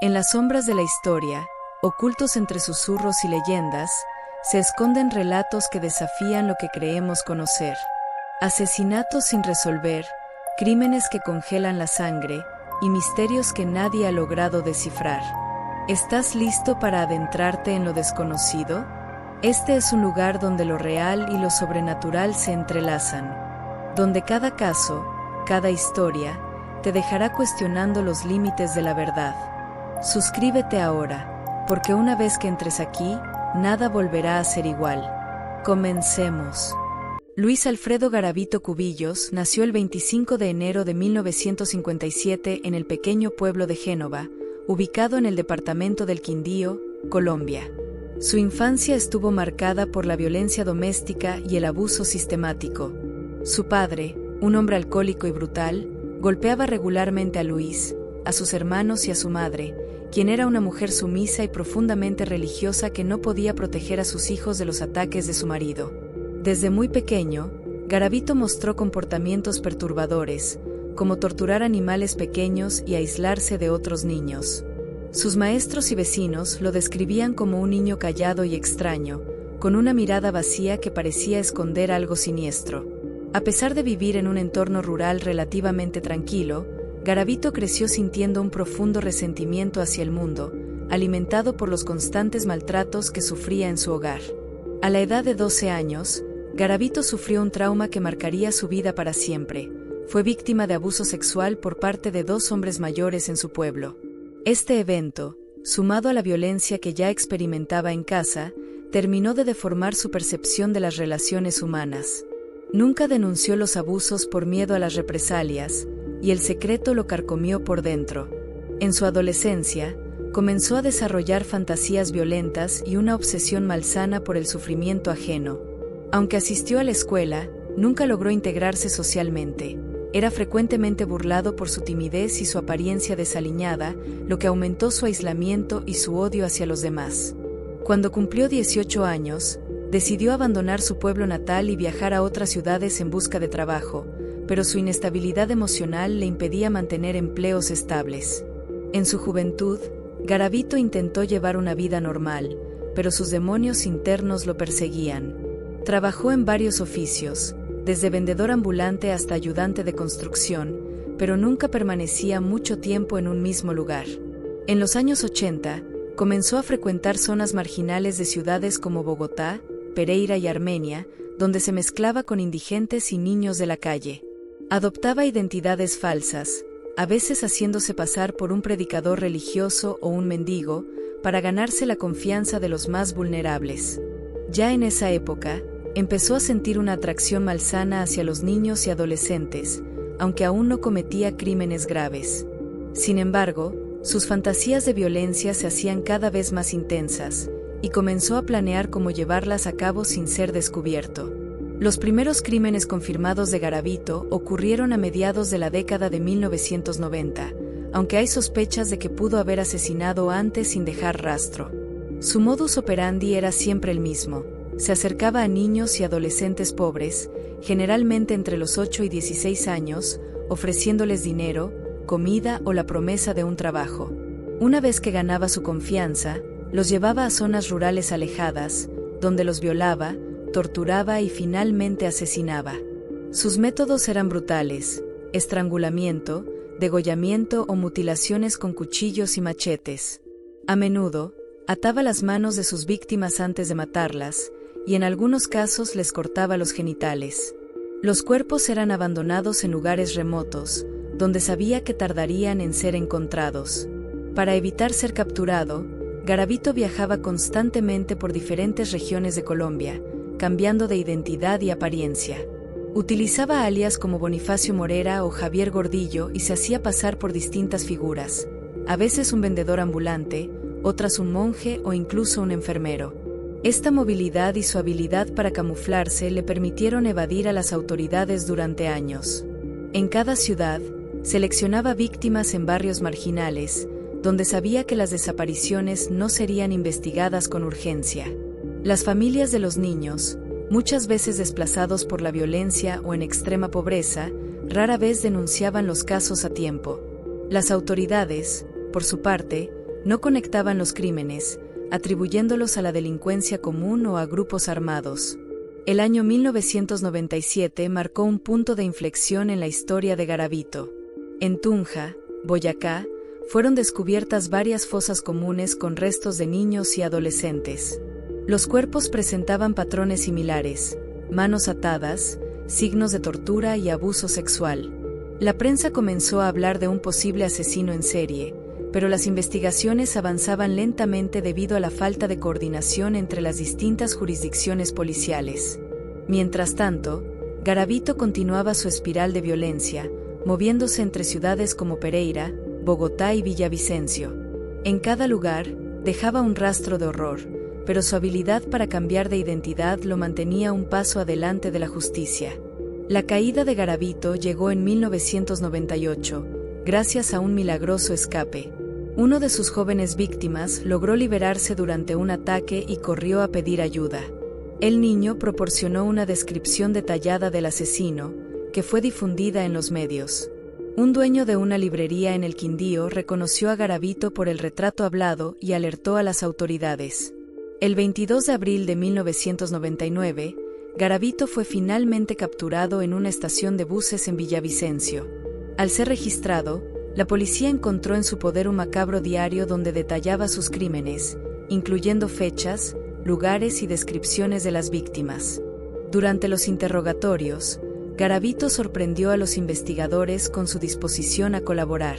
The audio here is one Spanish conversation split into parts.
En las sombras de la historia, ocultos entre susurros y leyendas, se esconden relatos que desafían lo que creemos conocer. Asesinatos sin resolver, crímenes que congelan la sangre, y misterios que nadie ha logrado descifrar. ¿Estás listo para adentrarte en lo desconocido? Este es un lugar donde lo real y lo sobrenatural se entrelazan, donde cada caso, cada historia, te dejará cuestionando los límites de la verdad. Suscríbete ahora, porque una vez que entres aquí, nada volverá a ser igual. Comencemos. Luis Alfredo Garavito Cubillos nació el 25 de enero de 1957 en el pequeño pueblo de Génova, ubicado en el departamento del Quindío, Colombia. Su infancia estuvo marcada por la violencia doméstica y el abuso sistemático. Su padre, un hombre alcohólico y brutal, golpeaba regularmente a Luis, a sus hermanos y a su madre, quien era una mujer sumisa y profundamente religiosa que no podía proteger a sus hijos de los ataques de su marido. Desde muy pequeño, Garavito mostró comportamientos perturbadores, como torturar animales pequeños y aislarse de otros niños. Sus maestros y vecinos lo describían como un niño callado y extraño, con una mirada vacía que parecía esconder algo siniestro. A pesar de vivir en un entorno rural relativamente tranquilo, Garavito creció sintiendo un profundo resentimiento hacia el mundo, alimentado por los constantes maltratos que sufría en su hogar. A la edad de 12 años, Garavito sufrió un trauma que marcaría su vida para siempre. Fue víctima de abuso sexual por parte de 2 hombres mayores en su pueblo. Este evento, sumado a la violencia que ya experimentaba en casa, terminó de deformar su percepción de las relaciones humanas. Nunca denunció los abusos por miedo a las represalias, y el secreto lo carcomió por dentro. En su adolescencia, comenzó a desarrollar fantasías violentas y una obsesión malsana por el sufrimiento ajeno. Aunque asistió a la escuela, nunca logró integrarse socialmente. Era frecuentemente burlado por su timidez y su apariencia desaliñada, lo que aumentó su aislamiento y su odio hacia los demás. Cuando cumplió 18 años, decidió abandonar su pueblo natal y viajar a otras ciudades en busca de trabajo, pero su inestabilidad emocional le impedía mantener empleos estables. En su juventud, Garavito intentó llevar una vida normal, pero sus demonios internos lo perseguían. Trabajó en varios oficios, desde vendedor ambulante hasta ayudante de construcción, pero nunca permanecía mucho tiempo en un mismo lugar. En los años 80, comenzó a frecuentar zonas marginales de ciudades como Bogotá, Pereira y Armenia, donde se mezclaba con indigentes y niños de la calle. Adoptaba identidades falsas, a veces haciéndose pasar por un predicador religioso o un mendigo, para ganarse la confianza de los más vulnerables. Ya en esa época, empezó a sentir una atracción malsana hacia los niños y adolescentes, aunque aún no cometía crímenes graves. Sin embargo, sus fantasías de violencia se hacían cada vez más intensas, y comenzó a planear cómo llevarlas a cabo sin ser descubierto. Los primeros crímenes confirmados de Garavito ocurrieron a mediados de la década de 1990, aunque hay sospechas de que pudo haber asesinado antes sin dejar rastro. Su modus operandi era siempre el mismo. Se acercaba a niños y adolescentes pobres, generalmente entre los 8 y 16 años, ofreciéndoles dinero, comida o la promesa de un trabajo. Una vez que ganaba su confianza, los llevaba a zonas rurales alejadas, donde los violaba, torturaba y finalmente asesinaba. Sus métodos eran brutales: estrangulamiento, degollamiento o mutilaciones con cuchillos y machetes. A menudo, ataba las manos de sus víctimas antes de matarlas, y en algunos casos les cortaba los genitales. Los cuerpos eran abandonados en lugares remotos, donde sabía que tardarían en ser encontrados. Para evitar ser capturado, Garavito viajaba constantemente por diferentes regiones de Colombia, cambiando de identidad y apariencia. Utilizaba alias como Bonifacio Morera o Javier Gordillo y se hacía pasar por distintas figuras, a veces un vendedor ambulante, otras un monje o incluso un enfermero. Esta movilidad y su habilidad para camuflarse le permitieron evadir a las autoridades durante años. En cada ciudad, seleccionaba víctimas en barrios marginales, donde sabía que las desapariciones no serían investigadas con urgencia. Las familias de los niños, muchas veces desplazados por la violencia o en extrema pobreza, rara vez denunciaban los casos a tiempo. Las autoridades, por su parte, No conectaban los crímenes, atribuyéndolos a la delincuencia común o a grupos armados. El año 1997 marcó un punto de inflexión en la historia de Garavito. En Tunja, Boyacá, fueron descubiertas varias fosas comunes con restos de niños y adolescentes. Los cuerpos presentaban patrones similares: manos atadas, signos de tortura y abuso sexual. La prensa comenzó a hablar de un posible asesino en serie, pero las investigaciones avanzaban lentamente debido a la falta de coordinación entre las distintas jurisdicciones policiales. Mientras tanto, Garavito continuaba su espiral de violencia, moviéndose entre ciudades como Pereira, Bogotá y Villavicencio. En cada lugar, dejaba un rastro de horror, pero su habilidad para cambiar de identidad lo mantenía un paso adelante de la justicia. La caída de Garavito llegó en 1998, gracias a un milagroso escape. Uno de sus jóvenes víctimas logró liberarse durante un ataque y corrió a pedir ayuda. El niño proporcionó una descripción detallada del asesino, que fue difundida en los medios. Un dueño de una librería en el Quindío reconoció a Garavito por el retrato hablado y alertó a las autoridades. El 22 de abril de 1999, Garavito fue finalmente capturado en una estación de buses en Villavicencio. Al ser registrado, la policía encontró en su poder un macabro diario donde detallaba sus crímenes, incluyendo fechas, lugares y descripciones de las víctimas. Durante los interrogatorios, Garavito sorprendió a los investigadores con su disposición a colaborar.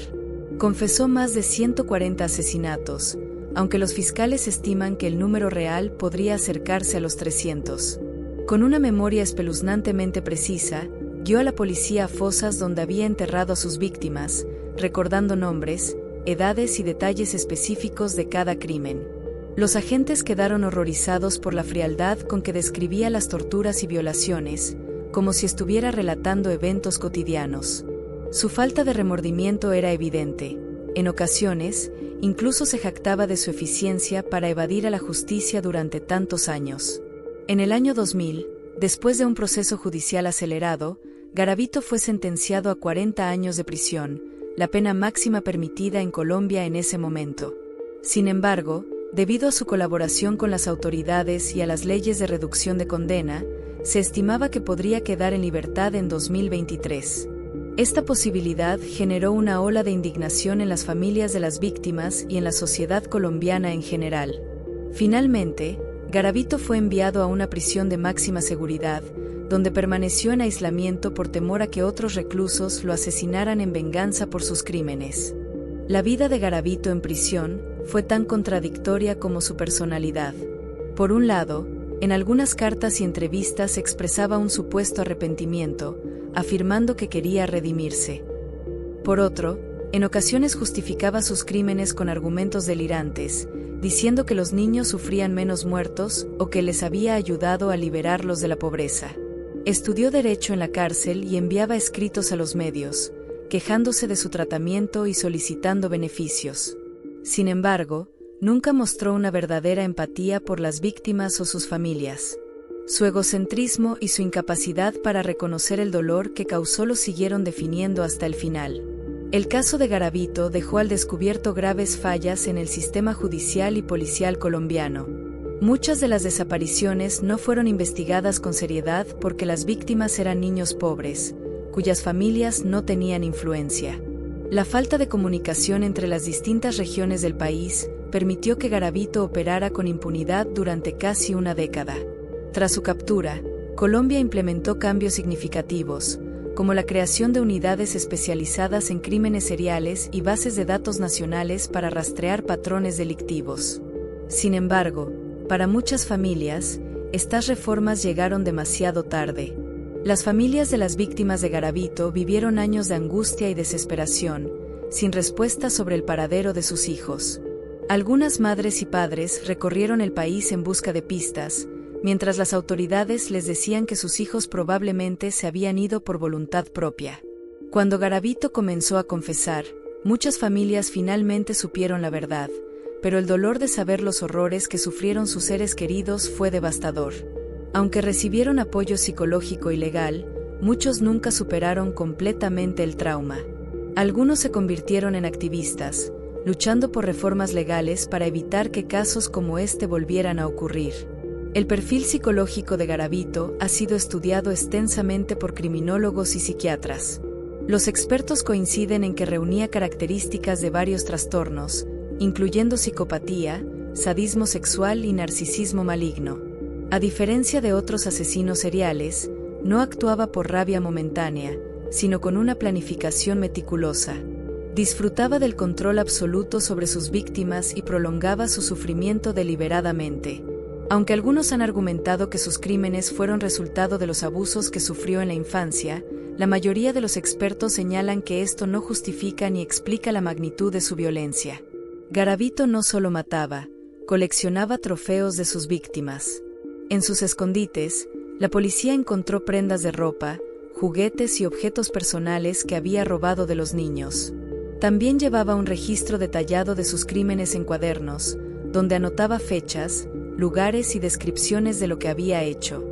Confesó más de 140 asesinatos, aunque los fiscales estiman que el número real podría acercarse a los 300. Con una memoria espeluznantemente precisa, guió a la policía a fosas donde había enterrado a sus víctimas, recordando nombres, edades y detalles específicos de cada crimen. Los agentes quedaron horrorizados por la frialdad con que describía las torturas y violaciones, como si estuviera relatando eventos cotidianos. Su falta de remordimiento era evidente. En ocasiones, incluso se jactaba de su eficiencia para evadir a la justicia durante tantos años. En el año 2000, después de un proceso judicial acelerado, Garavito fue sentenciado a 40 años de prisión, la pena máxima permitida en Colombia en ese momento. Sin embargo, debido a su colaboración con las autoridades y a las leyes de reducción de condena, se estimaba que podría quedar en libertad en 2023. Esta posibilidad generó una ola de indignación en las familias de las víctimas y en la sociedad colombiana en general. Finalmente, Garavito fue enviado a una prisión de máxima seguridad, donde permaneció en aislamiento por temor a que otros reclusos lo asesinaran en venganza por sus crímenes. La vida de Garavito en prisión fue tan contradictoria como su personalidad. Por un lado, en algunas cartas y entrevistas expresaba un supuesto arrepentimiento, afirmando que quería redimirse. Por otro, en ocasiones justificaba sus crímenes con argumentos delirantes, diciendo que los niños sufrían menos muertos o que les había ayudado a liberarlos de la pobreza. Estudió Derecho en la cárcel y enviaba escritos a los medios, quejándose de su tratamiento y solicitando beneficios. Sin embargo, nunca mostró una verdadera empatía por las víctimas o sus familias. Su egocentrismo y su incapacidad para reconocer el dolor que causó lo siguieron definiendo hasta el final. El caso de Garavito dejó al descubierto graves fallas en el sistema judicial y policial colombiano. Muchas de las desapariciones no fueron investigadas con seriedad porque las víctimas eran niños pobres, cuyas familias no tenían influencia. La falta de comunicación entre las distintas regiones del país permitió que Garavito operara con impunidad durante casi una década. Tras su captura, Colombia implementó cambios significativos, como la creación de unidades especializadas en crímenes seriales y bases de datos nacionales para rastrear patrones delictivos. Sin embargo, para muchas familias, estas reformas llegaron demasiado tarde. Las familias de las víctimas de Garavito vivieron años de angustia y desesperación, sin respuesta sobre el paradero de sus hijos. Algunas madres y padres recorrieron el país en busca de pistas, mientras las autoridades les decían que sus hijos probablemente se habían ido por voluntad propia. Cuando Garavito comenzó a confesar, muchas familias finalmente supieron la verdad, pero el dolor de saber los horrores que sufrieron sus seres queridos fue devastador. Aunque recibieron apoyo psicológico y legal, muchos nunca superaron completamente el trauma. Algunos se convirtieron en activistas, luchando por reformas legales para evitar que casos como este volvieran a ocurrir. El perfil psicológico de Garavito ha sido estudiado extensamente por criminólogos y psiquiatras. Los expertos coinciden en que reunía características de varios trastornos, incluyendo psicopatía, sadismo sexual y narcisismo maligno. A diferencia de otros asesinos seriales, no actuaba por rabia momentánea, sino con una planificación meticulosa. Disfrutaba del control absoluto sobre sus víctimas y prolongaba su sufrimiento deliberadamente. Aunque algunos han argumentado que sus crímenes fueron resultado de los abusos que sufrió en la infancia, la mayoría de los expertos señalan que esto no justifica ni explica la magnitud de su violencia. Garavito no solo mataba, coleccionaba trofeos de sus víctimas. En sus escondites, la policía encontró prendas de ropa, juguetes y objetos personales que había robado de los niños. También llevaba un registro detallado de sus crímenes en cuadernos, donde anotaba fechas, lugares y descripciones de lo que había hecho.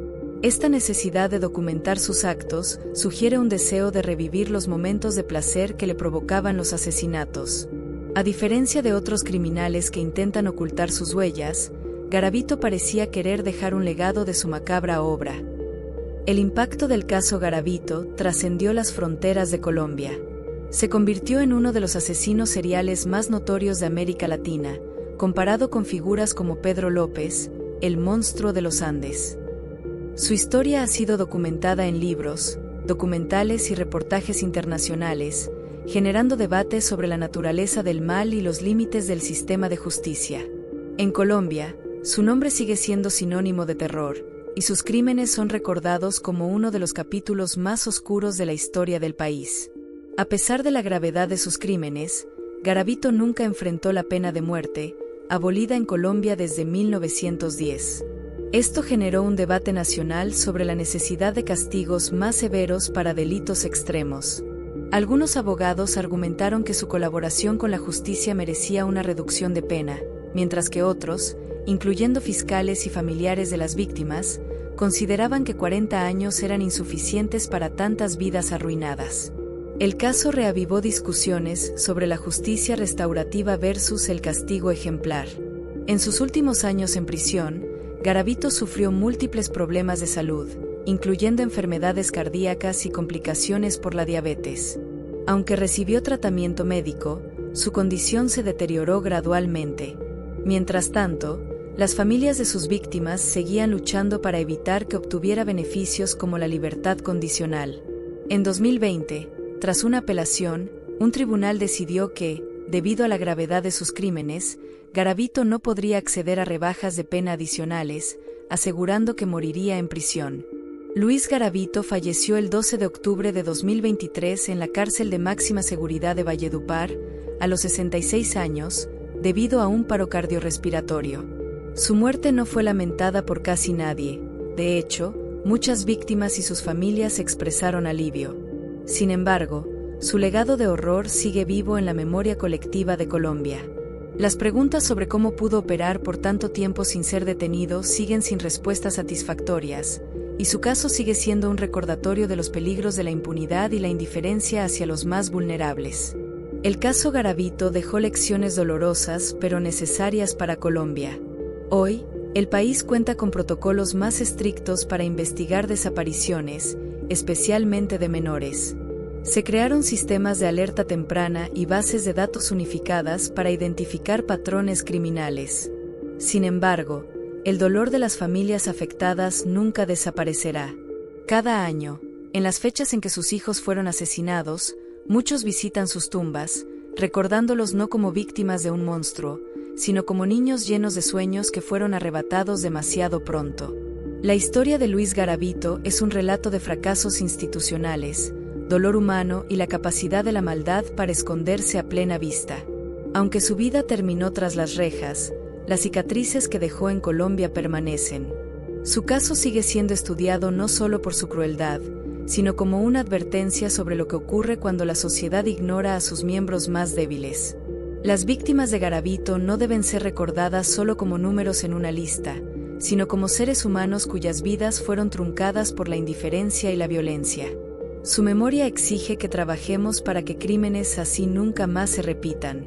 Esta necesidad de documentar sus actos sugiere un deseo de revivir los momentos de placer que le provocaban los asesinatos. A diferencia de otros criminales que intentan ocultar sus huellas, Garavito parecía querer dejar un legado de su macabra obra. El impacto del caso Garavito trascendió las fronteras de Colombia. Se convirtió en uno de los asesinos seriales más notorios de América Latina, comparado con figuras como Pedro López, el monstruo de los Andes. Su historia ha sido documentada en libros, documentales y reportajes internacionales, generando debates sobre la naturaleza del mal y los límites del sistema de justicia. En Colombia, su nombre sigue siendo sinónimo de terror, y sus crímenes son recordados como uno de los capítulos más oscuros de la historia del país. A pesar de la gravedad de sus crímenes, Garavito nunca enfrentó la pena de muerte, abolida en Colombia desde 1910. Esto generó un debate nacional sobre la necesidad de castigos más severos para delitos extremos. Algunos abogados argumentaron que su colaboración con la justicia merecía una reducción de pena, mientras que otros, incluyendo fiscales y familiares de las víctimas, consideraban que 40 años eran insuficientes para tantas vidas arruinadas. El caso reavivó discusiones sobre la justicia restaurativa versus el castigo ejemplar. En sus últimos años en prisión, Garavito sufrió múltiples problemas de salud, incluyendo enfermedades cardíacas y complicaciones por la diabetes. Aunque recibió tratamiento médico, su condición se deterioró gradualmente. Mientras tanto, las familias de sus víctimas seguían luchando para evitar que obtuviera beneficios como la libertad condicional. En 2020, tras una apelación, un tribunal decidió que, debido a la gravedad de sus crímenes, Garavito no podría acceder a rebajas de pena adicionales, asegurando que moriría en prisión. Luis Garavito falleció el 12 de octubre de 2023 en la cárcel de máxima seguridad de Valledupar, a los 66 años, debido a un paro cardiorrespiratorio. Su muerte no fue lamentada por casi nadie. De hecho, muchas víctimas y sus familias expresaron alivio. Sin embargo, su legado de horror sigue vivo en la memoria colectiva de Colombia. Las preguntas sobre cómo pudo operar por tanto tiempo sin ser detenido siguen sin respuestas satisfactorias, y su caso sigue siendo un recordatorio de los peligros de la impunidad y la indiferencia hacia los más vulnerables. El caso Garavito dejó lecciones dolorosas pero necesarias para Colombia. Hoy, el país cuenta con protocolos más estrictos para investigar desapariciones, especialmente de menores. Se crearon sistemas de alerta temprana y bases de datos unificadas para identificar patrones criminales. Sin embargo, el dolor de las familias afectadas nunca desaparecerá. Cada año, en las fechas en que sus hijos fueron asesinados, muchos visitan sus tumbas, recordándolos no como víctimas de un monstruo, sino como niños llenos de sueños que fueron arrebatados demasiado pronto. La historia de Luis Garavito es un relato de fracasos institucionales, dolor humano y la capacidad de la maldad para esconderse a plena vista. Aunque su vida terminó tras las rejas, las cicatrices que dejó en Colombia permanecen. Su caso sigue siendo estudiado no solo por su crueldad, sino como una advertencia sobre lo que ocurre cuando la sociedad ignora a sus miembros más débiles. Las víctimas de Garavito no deben ser recordadas solo como números en una lista, sino como seres humanos cuyas vidas fueron truncadas por la indiferencia y la violencia. Su memoria exige que trabajemos para que crímenes así nunca más se repitan.